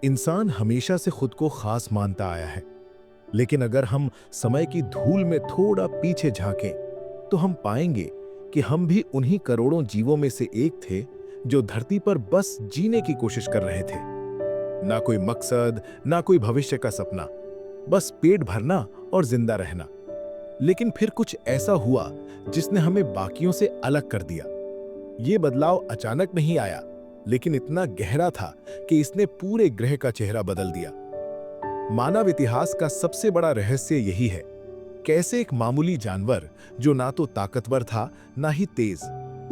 इंसान हमेशा से खुद को खास मानता आया है, लेकिन अगर हम समय की धूल में थोड़ा पीछे झांकें, तो हम पाएंगे कि हम भी उन्हीं करोड़ों जीवों में से एक थे जो धरती पर बस जीने की कोशिश कर रहे थे। ना कोई मकसद, ना कोई भविष्य का सपना, बस पेट भरना और जिंदा रहना। लेकिन फिर कुछ ऐसा हुआ जिसने हमें बाकियों से अलग कर दिया। ये बदलाव अचानक नहीं आया, लेकिन इतना गहरा था कि इसने पूरे ग्रह का चेहरा बदल दिया। मानव इतिहास का सबसे बड़ा रहस्य यही है, कैसे एक मामूली जानवर जो ना तो ताकतवर था ना ही तेज,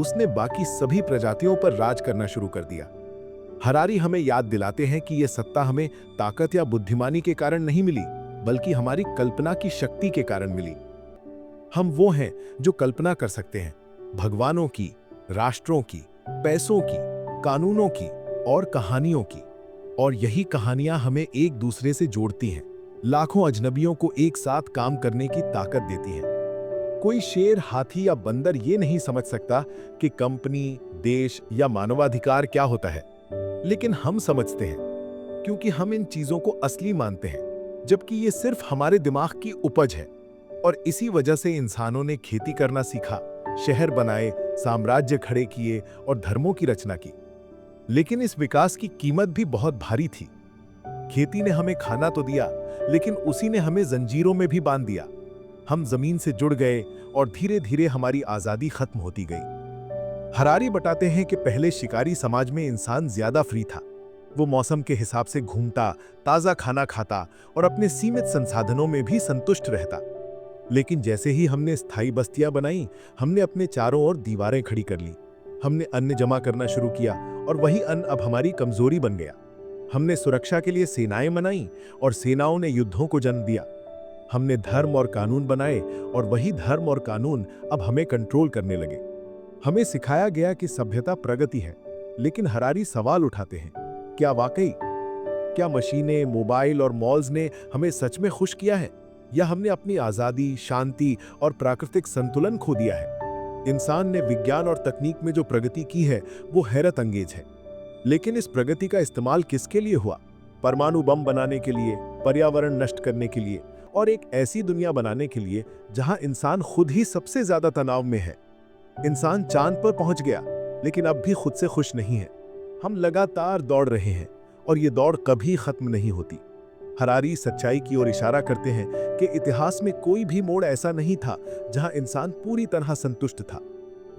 उसने बाकी सभी प्रजातियों पर राज करना शुरू कर दिया। हरारी हमें याद दिलाते हैं कि यह सत्ता हमें ताकत या बुद्धिमानी के कारण नहीं मिली, बल्कि हमारी कल्पना की शक्ति के कारण मिली। हम वो हैं जो कल्पना कर सकते हैं, भगवानों की, राष्ट्रों की, पैसों की, कानूनों की और कहानियों की। और यही कहानियां हमें एक दूसरे से जोड़ती हैं, लाखों अजनबियों को एक साथ काम करने की ताकत देती हैं। कोई शेर, हाथी या बंदर ये नहीं समझ सकता कि कंपनी, देश या मानवाधिकार क्या होता है, लेकिन हम समझते हैं, क्योंकि हम इन चीजों को असली मानते हैं, जबकि ये सिर्फ हमारे दिमाग की उपज है। और इसी वजह से इंसानों ने खेती करना सीखा, शहर बनाए, साम्राज्य खड़े किए और धर्मों की रचना की। लेकिन इस विकास की कीमत भी बहुत भारी थी। खेती ने हमें खाना तो दिया, लेकिन उसी ने हमें जंजीरों में भी बांध दिया। हम जमीन से जुड़ गए और धीरे धीरे हमारी आजादी खत्म होती गई। हरारी बताते हैं कि पहले शिकारी समाज में इंसान ज्यादा फ्री था। वो मौसम के हिसाब से घूमता, ताजा खाना खाता और अपने सीमित संसाधनों में भी संतुष्ट रहता। लेकिन जैसे ही हमने स्थायी बस्तियां बनाई, हमने अपने चारों ओर दीवारें खड़ी कर ली। हमने अन्न जमा करना शुरू किया और वही अन्न अब हमारी कमजोरी बन गया। हमने सुरक्षा के लिए सेनाएं बनाई और सेनाओं ने युद्धों को जन्म दिया। हमने धर्म और कानून बनाए और वही धर्म और कानून अब हमें कंट्रोल करने लगे। हमें सिखाया गया कि सभ्यता प्रगति है, लेकिन हरारी सवाल उठाते हैं, क्या वाकई? क्या मशीनें, मोबाइल और मॉल्स ने हमें सच में खुश किया है, या हमने अपनी आजादी, शांति और प्राकृतिक संतुलन खो दिया है? इंसान ने विज्ञान और तकनीक में जो प्रगति की है वो हैरत अंगेज है, लेकिन इस प्रगति का इस्तेमाल किसके लिए हुआ? परमाणु बम बनाने के लिए, पर्यावरण नष्ट करने के लिए और एक ऐसी दुनिया बनाने के लिए जहां इंसान खुद ही सबसे ज्यादा तनाव में है। इंसान चांद पर पहुंच गया, लेकिन अब भी खुद से खुश नहीं है। हम लगातार दौड़ रहे हैं और ये दौड़ कभी खत्म नहीं होती। हरारी सच्चाई की ओर इशारा करते हैं कि इतिहास में कोई भी मोड़ ऐसा नहीं था जहां इंसान पूरी तरह संतुष्ट था।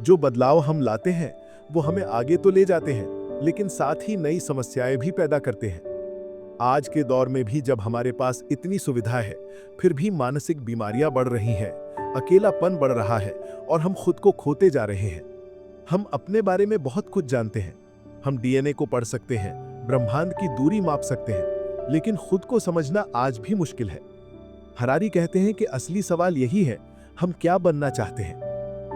जो बदलाव हम लाते हैं वो हमें आगे तो ले जाते हैं, लेकिन साथ ही नई समस्याएं भी पैदा करते हैं। आज के दौर में भी जब हमारे पास इतनी सुविधा है, फिर भी मानसिक बीमारियां बढ़ रही हैं, अकेलापन बढ़ रहा है और हम खुद को खोते जा रहे हैं। हम अपने बारे में बहुत कुछ जानते हैं। हम डीएनए को पढ़ सकते हैं, ब्रह्मांड की दूरी माप सकते हैं, लेकिन खुद को समझना आज भी मुश्किल है। हरारी कहते हैं कि असली सवाल यही है, हम क्या बनना चाहते हैं?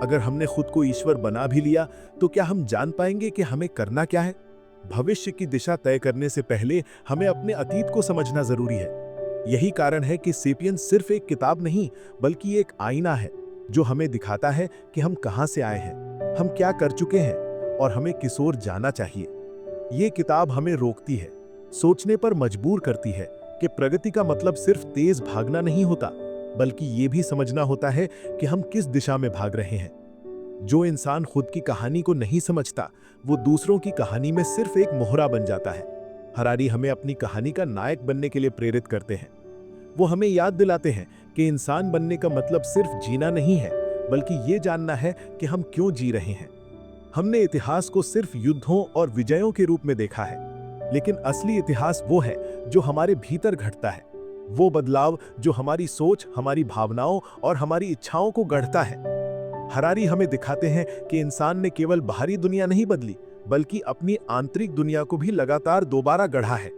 अगर हमने खुद को ईश्वर बना भी लिया, तो क्या हम जान पाएंगे कि हमें करना क्या है? भविष्य की दिशा तय करने से पहले हमें अपने अतीत को समझना जरूरी है। यही कारण है कि सेपियंस सिर्फ एक किताब नहीं, बल्कि एक आईना है जो हमें दिखाता है कि हम कहां से आए हैं, हम क्या कर चुके हैं और हमें किस ओर जाना चाहिए। ये किताब हमें रोकती है, सोचने पर मजबूर करती है कि प्रगति का मतलब सिर्फ तेज भागना नहीं होता, बल्कि ये भी समझना होता है कि हम किस दिशा में भाग रहे हैं। जो इंसान खुद की कहानी को नहीं समझता, वो दूसरों की कहानी में सिर्फ एक मोहरा बन जाता है। हरारी हमें अपनी कहानी का नायक बनने के लिए प्रेरित करते हैं। वो हमें याद दिलाते हैं कि इंसान बनने का मतलब सिर्फ जीना नहीं है, बल्कि ये जानना है कि हम क्यों जी रहे हैं। हमने इतिहास को सिर्फ युद्धों और विजयों के रूप में देखा है, लेकिन असली इतिहास वो है जो हमारे भीतर घटता है, वो बदलाव जो हमारी सोच, हमारी भावनाओं और हमारी इच्छाओं को गढ़ता है। हरारी हमें दिखाते हैं कि इंसान ने केवल बाहरी दुनिया नहीं बदली, बल्कि अपनी आंतरिक दुनिया को भी लगातार दोबारा गढ़ा है।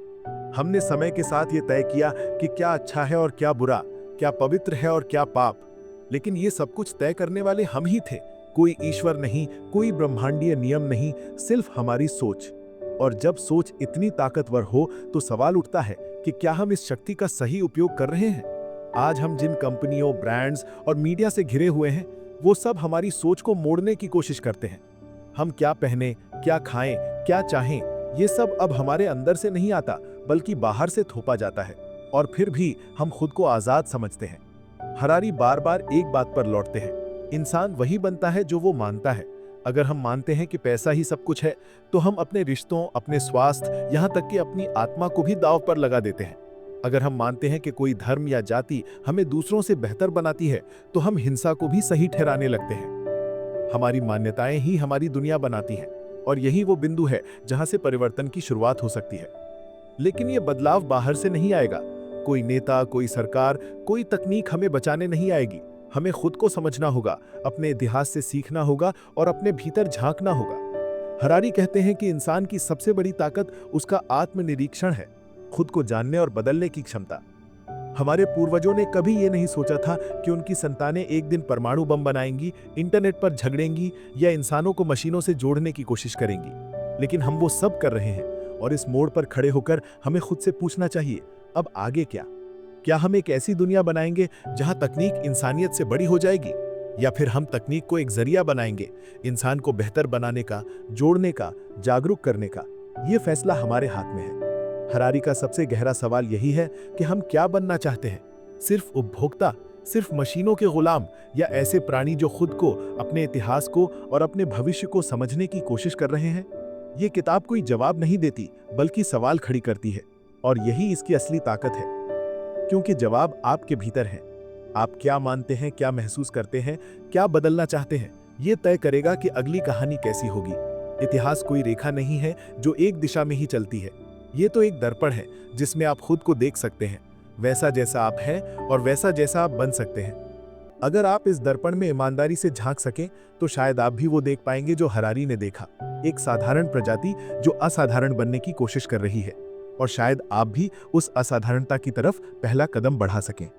हमने समय के साथ ये तय किया कि क्या अच्छा है और क्या बुरा, क्या पवित्र है और क्या पाप, लेकिन ये सब कुछ तय करने वाले हम ही थे। कोई ईश्वर नहीं, कोई ब्रह्मांडीय नियम नहीं, सिर्फ हमारी सोच। और जब सोच इतनी ताकतवर हो, तो सवाल उठता है कि क्या हम इस शक्ति का सही उपयोग कर रहे हैं? आज हम जिन कंपनियों, ब्रांड्स और मीडिया से घिरे हुए हैं, वो सब हमारी सोच को मोड़ने की कोशिश करते हैं। हम क्या पहने, क्या खाएं, क्या चाहें, ये सब अब हमारे अंदर से नहीं आता, बल्कि बाहर से थोपा जाता है, और फिर भी हम खुद को आजाद समझते हैं। हरारी बार बार एक बात पर लौटते हैं, इंसान वही बनता है जो वो मानता है। अगर हम मानते हैं कि पैसा ही सब कुछ है, तो हम अपने रिश्तों, अपने स्वास्थ्य, यहाँ तक कि अपनी आत्मा को भी दांव पर लगा देते हैं। अगर हम मानते हैं कि कोई धर्म या जाति हमें दूसरों से बेहतर बनाती है, तो हम हिंसा को भी सही ठहराने लगते हैं। हमारी मान्यताएं ही हमारी दुनिया बनाती हैं, और यही वो बिंदु है जहां से परिवर्तन की शुरुआत हो सकती है। लेकिन ये बदलाव बाहर से नहीं आएगा। कोई नेता, कोई सरकार, कोई तकनीक हमें बचाने नहीं आएगी। हमें खुद को समझना होगा, अपने इतिहास से सीखना होगा और अपने भीतर झांकना होगा। हरारी कहते हैं कि इंसान की सबसे बड़ी ताकत उसका आत्मनिरीक्षण है, खुद को जानने और बदलने की क्षमता। हमारे पूर्वजों ने कभी ये नहीं सोचा था कि उनकी संतानें एक दिन परमाणु बम बनाएंगी, इंटरनेट पर झगड़ेंगी या इंसानों को मशीनों से जोड़ने की कोशिश करेंगी। लेकिन हम वो सब कर रहे हैं, और इस मोड़ पर खड़े होकर हमें खुद से पूछना चाहिए, अब आगे क्या? क्या हम एक ऐसी दुनिया बनाएंगे जहां तकनीक इंसानियत से बड़ी हो जाएगी, या फिर हम तकनीक को एक जरिया बनाएंगे इंसान को बेहतर बनाने का, जोड़ने का, जागरूक करने का? यह फैसला हमारे हाथ में है। हरारी का सबसे गहरा सवाल यही है कि हम क्या बनना चाहते हैं? सिर्फ उपभोक्ता, सिर्फ मशीनों के गुलाम, या ऐसे प्राणी जो खुद को, अपने इतिहास को और अपने भविष्य को समझने की कोशिश कर रहे हैं? ये किताब कोई जवाब नहीं देती, बल्कि सवाल खड़ी करती है, और यही इसकी असली ताकत है। क्योंकि जवाब आपके भीतर है। आप क्या मानते हैं, क्या महसूस करते हैं, क्या बदलना चाहते हैं, ये तय करेगा कि अगली कहानी कैसी होगी। इतिहास कोई रेखा नहीं है जो एक दिशा में ही चलती है। ये तो एक दर्पण है जिसमें आप खुद को देख सकते हैं, वैसा जैसा आप हैं और वैसा जैसा आप बन सकते हैं। अगर आप इस दर्पण में ईमानदारी से झांक सकें, तो शायद आप भी वो देख पाएंगे जो हरारी ने देखा, एक साधारण प्रजाति जो असाधारण बनने की कोशिश कर रही है। और शायद आप भी उस असाधारणता की तरफ पहला कदम बढ़ा सकें।